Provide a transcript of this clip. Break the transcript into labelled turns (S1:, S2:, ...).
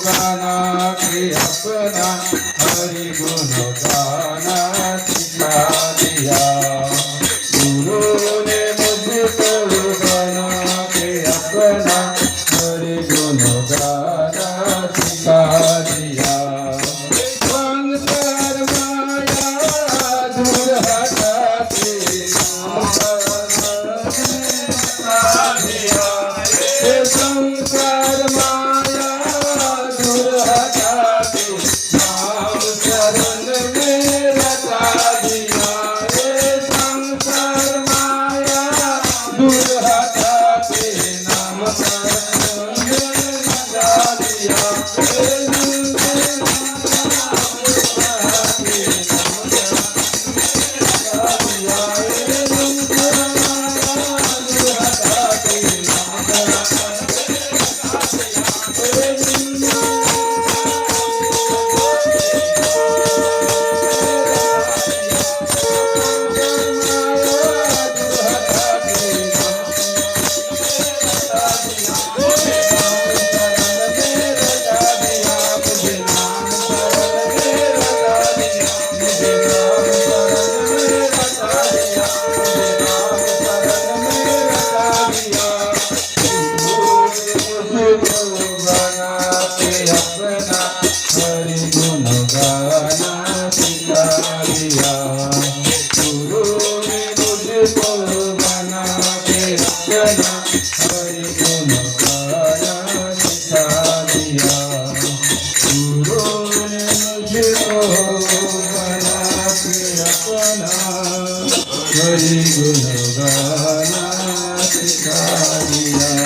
S1: गाना के अपना हरि गुण गाना सिखा दिया। गुरु ने मुझको गाना के अपना हरि गुण गाना सिखा दिया। संसार माया दूर हटाते सिखा दिया। संसार माया दूर हटाते नाम शरण में लगा दिया। संसार माया दूर हटाते नाम शरण में लगा दिया। हरि गुण गाना सिखा दिया।